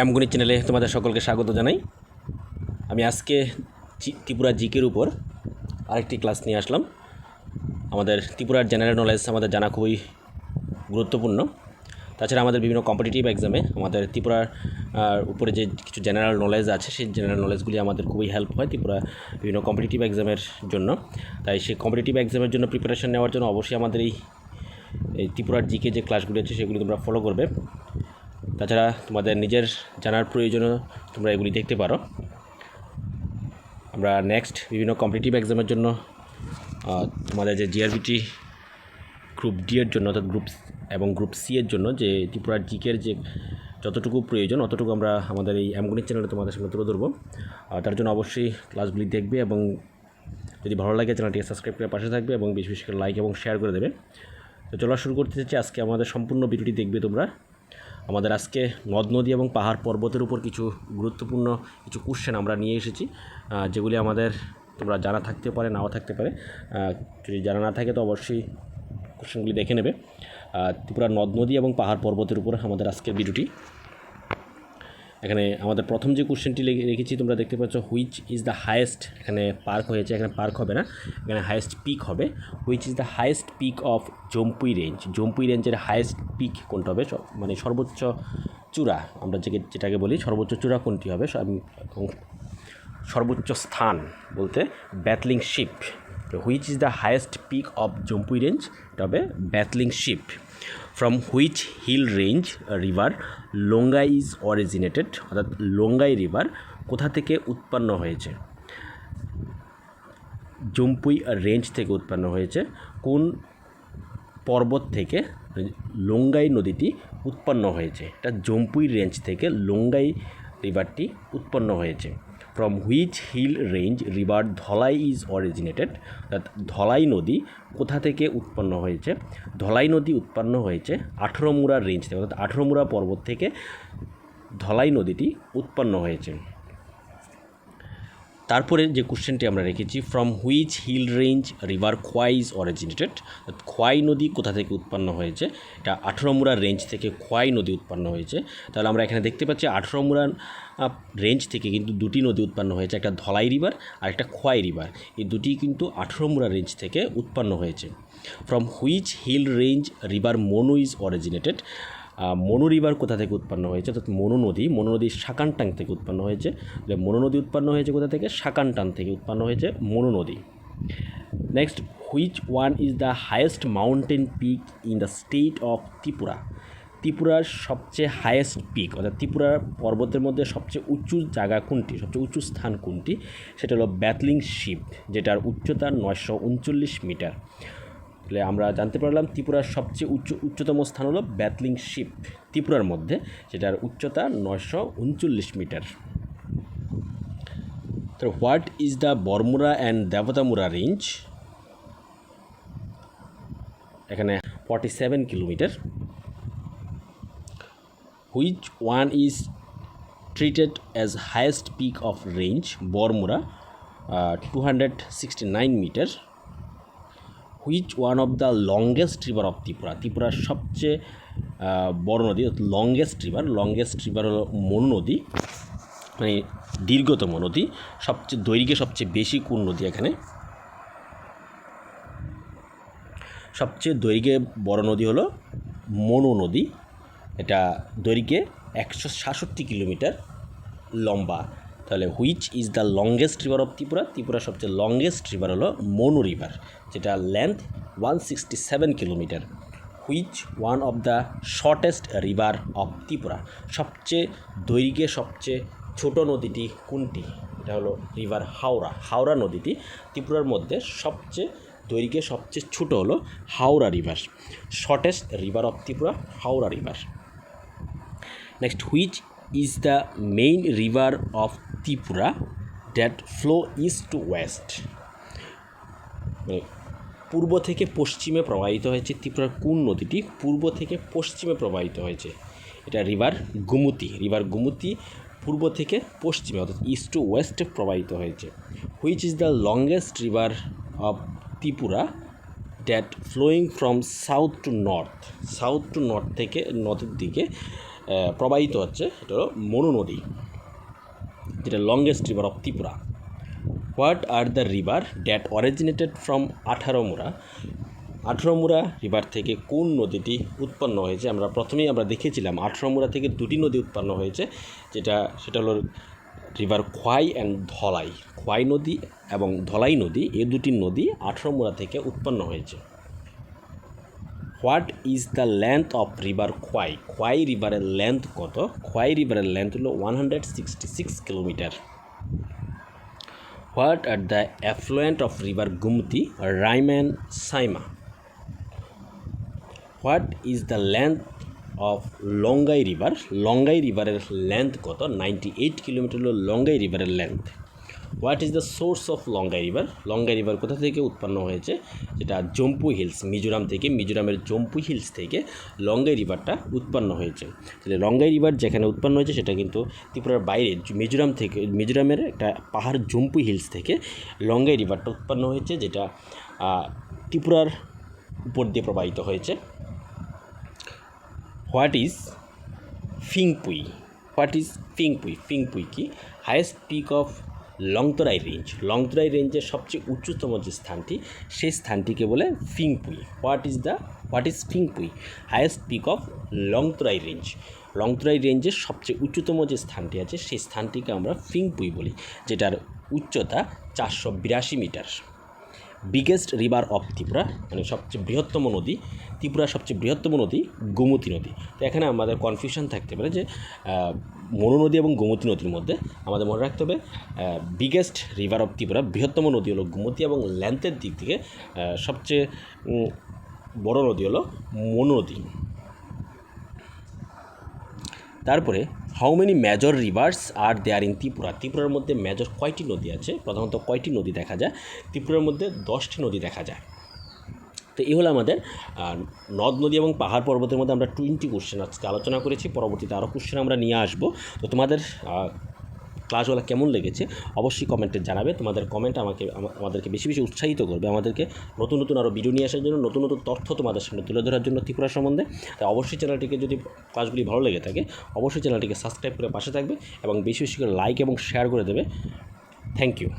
এমগণিত চ্যানেলে তোমাদের সকলকে স্বাগত জানাই। আমি আজকে ত্রিপুরা জিকের উপর আরেকটি ক্লাস নিয়ে আসলাম। আমাদের ত্রিপুরার জেনারেল নলেজ আমাদের জানা খুবই গুরুত্বপূর্ণ। তাছাড়া আমাদের বিভিন্ন কম্পিটিটিভ এক্সামে আমাদের ত্রিপুরার উপরে যে কিছু জেনারেল নলেজ আছে সেই জেনারেল নলেজগুলি আমাদের খুবই হেল্প হয় ত্রিপুরা বিভিন্ন কম্পিটিটিভ এক্সামের জন্য। তাই সেই কম্পিটিটিভ এক্সামের জন্য প্রিপারেশন নেওয়ার জন্য অবশ্যই আমাদের এই ত্রিপুরার জিকে যে ক্লাসগুলি আছে সেগুলি তোমরা ফলো করবে। তাছাড়া তোমাদের নিজের জানার প্রয়োজনে তোমরা এগুলি দেখতে পারো। আমরা নেক্সট বিভিন্ন কম্পিটিটিভ এক্সামের জন্য তোমাদের যে জিআরবিটি গ্রুপ ডি এর জন্য অর্থাৎ গ্রুপ এবং গ্রুপ সি এর জন্য যে ত্রিপুরার জিকের যে যতটুকু প্রয়োজন অতটুকু আমরা আমাদের এই এমগণিত চ্যানেলে তোমাদের সামনে তুলে ধরবো। তার জন্য অবশ্যই ক্লাসগুলি দেখবে এবং যদি ভালো লাগে চ্যানেলটিকে সাবস্ক্রাইব করে পাশে থাকবে এবং বেশি বেশি করে লাইক এবং শেয়ার করে দেবে। তো চলা শুরু করতে চাচ্ছি। আজকে আমাদের সম্পূর্ণ ভিডিওটি দেখবে তোমরা। আমাদের আজকে নদ নদী এবং পাহাড় পর্বতের উপর কিছু গুরুত্বপূর্ণ কিছু কোশ্চেন আমরা নিয়ে এসেছি, যেগুলি আমাদের তোমরা জানা থাকতে পারে নাও থাকতে পারে। যদি জানা না থাকে তো অবশ্যই কোশ্চেনগুলি দেখে নেবে। ত্রিপুরার নদ নদী এবং পাহাড় পর্বতের উপর আমাদের আজকের ভিডিওটি। এখানে আমাদের প্রথম যে কোশ্চেনটি রেখেছি তোমরা দেখতে পাচ্ছ, হুইচ ইজ দ্য হায়েস্ট, এখানে পার্ক হয়েছে, এখানে পার্ক হবে না, এখানে হায়েস্ট পিক হবে। Which is the highest peak of Jampui range, Jampui রেঞ্জের হায়েস্ট পিক কোনটা হবে, মানে সর্বোচ্চ চূড়া আমরা যেটাকে বলি সর্বোচ্চ চূড়া কোনটি হবে, সর্বোচ্চ স্থান বলতে Betling Shib. Which is the highest peak of Jampui range, এটা হবে Betling Shib. From which hill range river Longai is originated, অর্থাৎ লোঙ্গাই রিভার কোথা থেকে উৎপন্ন হয়েছে, জম্পুই রেঞ্জ থেকে উৎপন্ন হয়েছে। কোন পর্বত থেকে লোঙ্গাই নদীটি উৎপন্ন হয়েছে, এটা জম্পুই রেঞ্জ থেকে লোঙ্গাই রিভারটি উৎপন্ন হয়েছে। From which hill range river Dhalai is originated, অর্থাৎ ধলাই নদী কোথা থেকে উৎপন্ন হয়েছে, ধলাই নদী উৎপন্ন হয়েছে 18 মুড়া রেঞ্জ থেকে, অর্থাৎ 18 মুড়া পর্বত থেকে ধলাই নদীটি উৎপন্ন হয়েছে। তারপরে যে কোশ্চেনটি আমরা রেখেছি, from which hill range river Khowai is originated, Khowai নদী কোথা থেকে উৎপন্ন হয়েছে, এটা 18 মুড়া রেঞ্জ থেকে খোয়াই নদী উৎপন্ন হয়েছে। তাহলে আমরা এখানে দেখতে পাচ্ছি 18 মুড়া রেঞ্জ থেকে কিন্তু দুটি নদী উৎপন্ন হয়েছে, একটা ধলাই রিভার আর একটা খোয়াই রিভার, এই দুটি কিন্তু 18 মুড়া রেঞ্জ থেকে উৎপন্ন হয়েছে। From which hill range river Manu is originated, Manu river কোথা থেকে উৎপন্ন হয়েছে, অর্থাৎ মনু নদী সাকানটাং থেকে উৎপন্ন হয়েছে। মনু নদী উৎপন্ন হয়েছে কোথা থেকে, সাকানটাং থেকে উৎপন্ন হয়েছে মনু নদী। Next, which one is the highest mountain peak in the state of Tripura, ত্রিপুরার সবচেয়ে হায়েস্ট পিক অর্থাৎ ত্রিপুরার পর্বতের মধ্যে সবচেয়ে উঁচু জায়গা কোনটি, সবচেয়ে উঁচু স্থান কোনটি, সেটা হলো ব্যাটলিং শিপ, যেটার উচ্চতা 939 মিটার। তাহলে আমরা জানতে পারলাম ত্রিপুরার সবচেয়ে উচ্চতম স্থান হলো ব্যাটলিং শিপ ত্রিপুরার মধ্যে, যেটার উচ্চতা 939 মিটার। তো what is the Baramura and Debtamura range, এখানে 47 kilometre. Which one is treated as highest peak of range, Baramura 269 metre. Which one of the longest river of Tripura, ত্রিপুরার সবচেয়ে বড় নদী লংগেস্ট রিভার হলো মনু নদী, মানে দীর্ঘতম নদী, সবচেয়ে দৈর্ঘ্যে সবচেয়ে বেশি কোন নদী, এখানে সবচেয়ে দৈর্ঘ্যে বড় নদী হলো মনু নদী, এটা দৈর্ঘ্যে 166 কিলোমিটার লম্বা। তাহলে which is the longest river of Tripura, ত্রিপুরার সবচেয়ে লংগেস্ট রিভার হলো মনু রিভার, যেটা length 167 kilometre. Which one of the shortest river of Tripura, সবচেয়ে দৈর্ঘ্যে সবচেয়ে ছোট নদীটি কোনটি, এটা হলো রিভার হাওড়া নদীটি ত্রিপুরার মধ্যে সবচেয়ে দৈর্ঘ্যে সবচেয়ে ছোট হলো Howrah river, shortest river of Tripura Howrah river. Next, which is the main river of Tripura that flow east two West, পূর্ব থেকে পশ্চিমে প্রবাহিত হয়েছে ত্রিপুরার কোন নদীটি পূর্ব থেকে পশ্চিমে প্রবাহিত হয়েছে, এটা রিভার গুমতি পূর্ব থেকে পশ্চিমে অর্থাৎ ইস্ট টু ওয়েস্টে প্রবাহিত হয়েছে। Which is the longest river of Tripura that flowing from south to north থেকে নর্থের দিকে প্রবাহিত হচ্ছে সেটা হলো মনু নদী, যেটা longest river of Tripura. What are the river that originated from Atharamura? Atharamura river থেকে কোন নদীটি উৎপন্ন হয়েছে? আমরা প্রথমেই দেখেছিলাম আঠারোমুরা থেকে দুটি নদী উৎপন্ন হয়েছে, সেটা হলো রিভার খোয়াই অ্যান্ড ধলাই। খোয়াই নদী এবং ধলাই নদী, এই দুটি নদী আঠারোমুরা থেকে উৎপন্ন হয়েছে। What is the length of river Khowai? Khowai রিভারের লেন্থ কত? খোয়াই রিভারের লেন্থ হলো 166 kilometre. What are the affluent of river Gumti, Raima and Saima? What is the length of Longai river? Longai রিভারের লেন্থ কত? 98 কিলোমিটার হলো লঙ্গাই রিভারের length. What is the source of Longai river? Longai river কোথা থেকে উৎপন্ন হয়েছে? যেটা জম্পু হিলস, মিজোরাম থেকে, মিজোরামের জম্পু হিলস থেকে লঙ্গাই রিভারটা উৎপন্ন হয়েছে। তাহলে লঙ্গাই রিভার যেখানে উৎপন্ন হয়েছে সেটা কিন্তু ত্রিপুরার বাইরে, মিজোরাম থেকে, মিজোরামের একটা পাহাড় জম্পু হিলস থেকে লঙ্গাই রিভারটা উৎপন্ন হয়েছে, যেটা ত্রিপুরার উপর দিয়ে প্রবাহিত হয়েছে। What is Phengpui? What is Phengpui? Phengpui কি? Highest peak of Longtharai range. Longtharai রেঞ্জের সবচেয়ে উচ্চতম যে স্থানটি, সেই স্থানটিকে বলে Phengpui. What is Phengpui? Highest peak of Longtharai range. Longtharai রেঞ্জের সবচেয়ে উচ্চতম যে স্থানটি আছে সেই স্থানটিকে আমরা ফিংপুই বলি, যেটার উচ্চতা 482 মিটার। বিগেস্ট রিভার অফ ত্রিপুরা, মানে সবচেয়ে বৃহত্তম নদী, ত্রিপুরার সবচেয়ে বৃহত্তম নদী গোমতী নদী। তো এখানে আমাদের কনফিউশন থাকতে পারে যে মনু নদী এবং গোমতী নদীর মধ্যে। আমাদের মনে রাখতে হবে বিগেস্ট রিভার অফ ত্রিপুরা, বৃহত্তম নদী হলো গোমতী, এবং লেন্থের দিক থেকে সবচেয়ে বড় নদী হলো মনু নদী। তারপরে how many major rivers are there in Tripura? ত্রিপুরার মধ্যে মেজর কয়টি নদী আছে? প্রধানত কয়টি নদী দেখা যায়? ত্রিপুরার মধ্যে 10টি নদী দেখা যায়। তো এই হলো আমাদের নদ নদী এবং পাহাড় পর্বতের মধ্যে আমরা 20 কোশ্চেন আজকে আলোচনা করেছি। পরবর্তীতে আরও কোশ্চেন আমরা নিয়ে আসবো। তো তোমাদের ক্লাসগুলো কেমন লেগেছে অবশ্যই কমেন্টে জানাবে। তোমাদের কমেন্ট আমাদেরকে বেশি বেশি উৎসাহিত করবে, আমাদেরকে নতুন নতুন আরও ভিডিও নিয়ে আসার জন্য, নতুন নতুন তথ্য তোমাদের সামনে তুলে ধরার জন্য ত্রিপুরা সম্বন্ধে। তাই অবশ্যই চ্যানেলটিকে, যদি ক্লাসগুলি ভালো লেগে থাকে, অবশ্যই চ্যানেলটিকে সাবস্ক্রাইব করে পাশে থাকবে এবং বেশি বেশি করে লাইক এবং শেয়ার করে দেবে। Thank you.